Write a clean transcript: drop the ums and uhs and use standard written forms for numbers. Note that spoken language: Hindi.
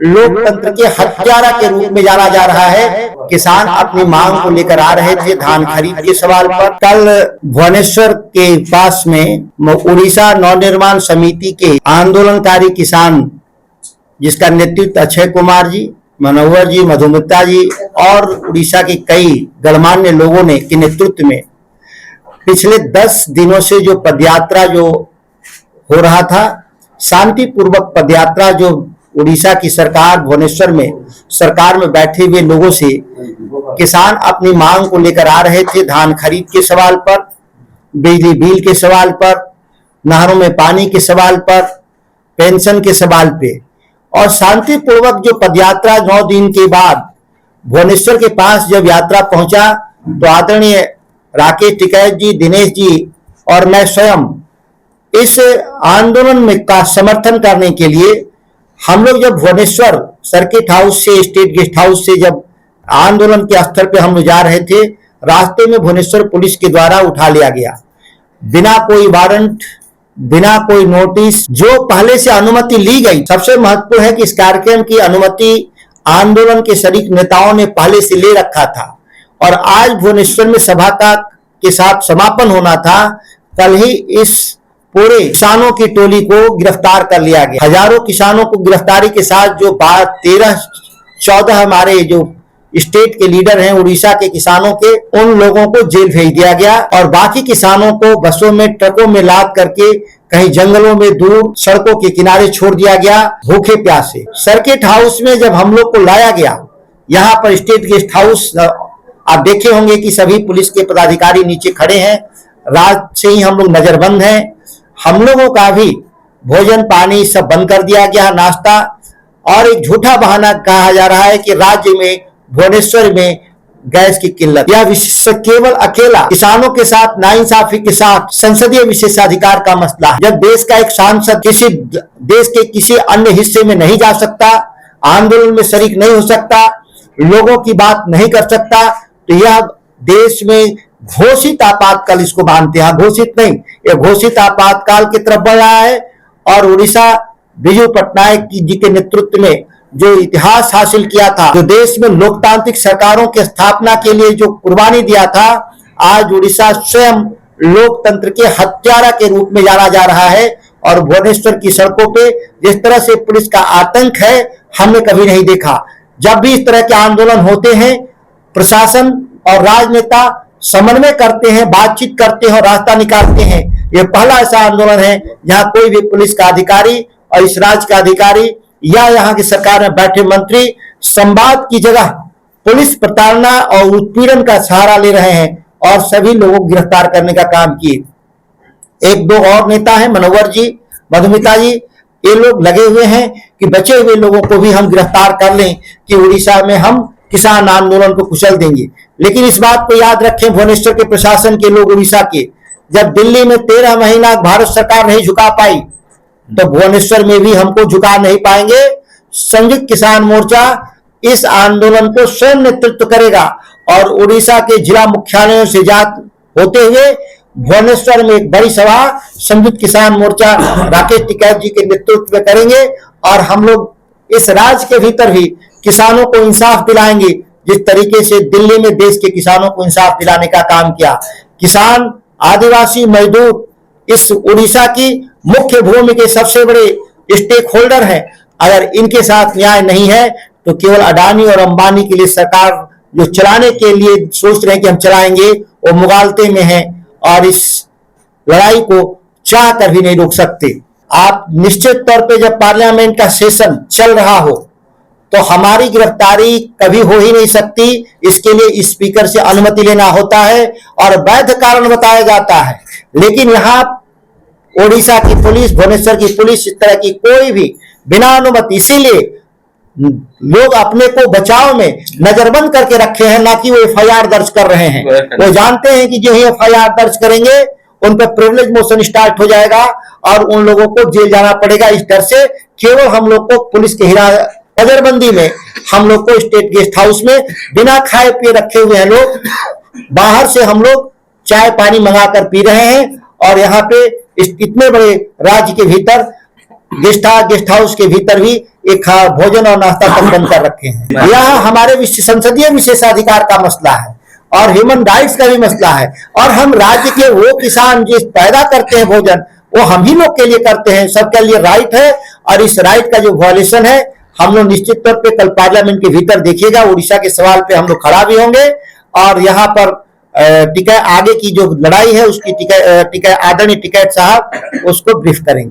लोकतंत्र के हत्यारा के रूप में जाना जा रहा है। किसान अपनी मांग को लेकर आ रहे थे धान खरीद के सवाल पर। कल भुवनेश्वर के पास में उड़ीसा नवनिर्माण समिति के आंदोलनकारी किसान, जिसका नेतृत्व अक्षय कुमार जी, मनोहर जी, मधुमिता जी और उड़ीसा के कई गणमान्य लोगों ने के नेतृत्व में पिछले 10 दिनों से जो पदयात्रा जो हो रहा था, शांतिपूर्वक पदयात्रा जो उड़ीसा की सरकार भुवनेश्वर में सरकार में बैठे हुए लोगों से किसान अपनी मांग को लेकर आ रहे थे धान खरीद के सवाल पर, बिजली बिल के सवाल पर, नहरों में पानी के सवाल पर, पेंशन के सवाल पे। और शांतिपूर्वक जो पदयात्रा 9 दिन के बाद भुवनेश्वर के पास जब यात्रा पहुंचा तो आदरणीय राकेश टिकैत जी, दिनेश जी और मैं स्वयं इस आंदोलन में का समर्थन करने के लिए हम लोग जब भुवनेश्वर सर्किट हाउस से, स्टेट गेस्ट हाउस से जब आंदोलन के स्थल पे हम लोग जा रहे थे, रास्ते में भुवनेश्वर पुलिस के द्वारा उठा लिया गया बिना कोई वारंट, बिना कोई नोटिस। जो पहले से अनुमति ली गई, सबसे महत्वपूर्ण है कि इस कार्यक्रम की अनुमति आंदोलन के शरीक नेताओं ने पहले से ले रखा था और आज भुवनेश्वर में सभा का के साथ समापन होना था। कल ही इस पूरे किसानों की टोली को गिरफ्तार कर लिया गया। हजारों किसानों को गिरफ्तारी के साथ जो 13-14 हमारे जो स्टेट के लीडर हैं उड़ीसा के किसानों के, उन लोगों को जेल भेज दिया गया और बाकी किसानों को बसों में, ट्रकों में लाद करके कहीं जंगलों में दूर सड़कों के किनारे छोड़ दिया गया भूखे प्यासे। सर्किट हाउस में जब हम लोग को लाया गया, यहाँ पर स्टेट गेस्ट हाउस आप देखे होंगे कि सभी पुलिस के पदाधिकारी नीचे खड़े हैं, रात से ही हम लोग नजरबंद हैं। हम लोगों का भी भोजन पानी सब बंद कर दिया गया, नाश्ता। और एक झूठा बहाना कहा जा रहा है कि राज्य में भुवनेश्वर में गैस की किल्लत, यह केवल अकेला किसानों के साथ नाइंसाफी के साथ संसदीय विशेषाधिकार का मसला है। जब देश का एक सांसद किसी देश के किसी अन्य हिस्से में नहीं जा सकता, आंदोलन में शरीक नहीं हो सकता, लोगों की बात नहीं कर सकता, तो यह देश में घोषित आपातकाल इसको मानते हैं। घोषित नहीं, यह घोषित आपातकाल की तरफ बढ़ रहा है। और उड़ीसा बिजू पटनायक जी के नेतृत्व में जो इतिहास हासिल किया था, जो देश में लोकतांत्रिक सरकारों की स्थापना के लिए जो कुर्बानी दिया था, आज उड़ीसा स्वयं लोकतंत्र के हत्यारा के रूप में जाना जा रहा है। और भुवनेश्वर की सड़कों पे जिस तरह से पुलिस का आतंक है, हमने कभी नहीं देखा। जब भी इस तरह के आंदोलन होते हैं, प्रशासन और राजनेता समन्वय करते हैं, बातचीत करते हैं और रास्ता निकालते हैं। यह पहला ऐसा आंदोलन है जहां कोई भी पुलिस का अधिकारी और इस राज्य का अधिकारी या यहाँ की सरकार में बैठे मंत्री संवाद की जगह पुलिस प्रताड़ना और उत्पीड़न का सहारा ले रहे हैं और सभी लोगों को गिरफ्तार करने का काम किए। 1-2 और नेता हैं, मनोहर जी, मधुमिता जी, ये लोग लगे हुए हैं कि बचे हुए लोगों को भी हम गिरफ्तार कर लें कि उड़ीसा में हम किसान आंदोलन को कुचल देंगे। लेकिन इस बात को याद रखें, भुवनेश्वर के प्रशासन के लोग, उड़ीसा के, जब दिल्ली में 13 महीना भारत सरकार नहीं झुका पाई, तो भुवनेश्वर में भी हमको झुका नहीं पाएंगे। संयुक्त किसान मोर्चा इस आंदोलन को स्वयं नेतृत्व करेगा और उड़ीसा के जिला मुख्यालयों से होते हुए भुवनेश्वर में एक बड़ी सभा संयुक्त किसान मोर्चा राकेश टिकैत जी के नेतृत्व में करेंगे। और हम लोग इस राज्य के भीतर भी किसानों को इंसाफ दिलाएंगे, जिस तरीके से दिल्ली में देश के किसानों को इंसाफ दिलाने का काम किया। किसान, आदिवासी, मजदूर इस उड़ीसा की मुख्य भूमि के सबसे बड़े स्टेक होल्डर हैं। अगर इनके साथ न्याय नहीं है तो केवल अडानी और अंबानी के लिए सरकार जो चलाने के लिए सोच रहे हैं कि हम चलाएंगे, वो मुगालते में है और इस लड़ाई को चाह कर भी नहीं रोक सकते। आप निश्चित तौर पे जब पार्लियामेंट का सेशन चल रहा हो तो हमारी गिरफ्तारी कभी हो ही नहीं सकती। इसके लिए स्पीकर से अनुमति लेना होता है और वैध कारण बताया जाता है। लेकिन यहाँ ओडिशा की पुलिस, भुवनेश्वर की पुलिस, इस तरह की कोई भी बिना अनुमति, इसीलिए लोग अपने को बचाव में नजरबंद करके रखे हैं, ना कि वो एफआईआर दर्ज कर रहे हैं। वो जानते हैं कि जो ही एफआईआर दर्ज करेंगे उन पर प्रिविलेज मोशन स्टार्ट हो जाएगा और उन लोगों को जेल जाना पड़ेगा। इस डर से केवल हम लोग को पुलिस के नजरबंदी में हम लोग को स्टेट गेस्ट हाउस में बिना खाए पिए रखे हुए हैं लोग। बाहर से हम लोग चाय पानी मंगा कर पी रहे हैं और यहाँ पे इतने बड़े राज्य के भीतर गेस्ट हाउस के भीतर भी एक भोजन और नाश्ता तक बंद कर रखे हैं। यह हमारे संसदीय विशेषाधिकार का मसला है और ह्यूमन राइट्स का भी मसला है। और हम राज्य के वो किसान जो पैदा करते हैं भोजन, वो हम ही लोग के लिए करते हैं, सबके लिए राइट है। और इस राइट का जो वायलेशन है, हम लोग निश्चित तौर पे कल पार्लियामेंट के भीतर देखिएगा, उड़ीसा के सवाल पे हम लोग खड़ा भी होंगे और यहाँ पर टिकैत आगे की जो लड़ाई है उसकी टिकैत आदरणीय टिकैत साहब उसको ब्रीफ करेंगे।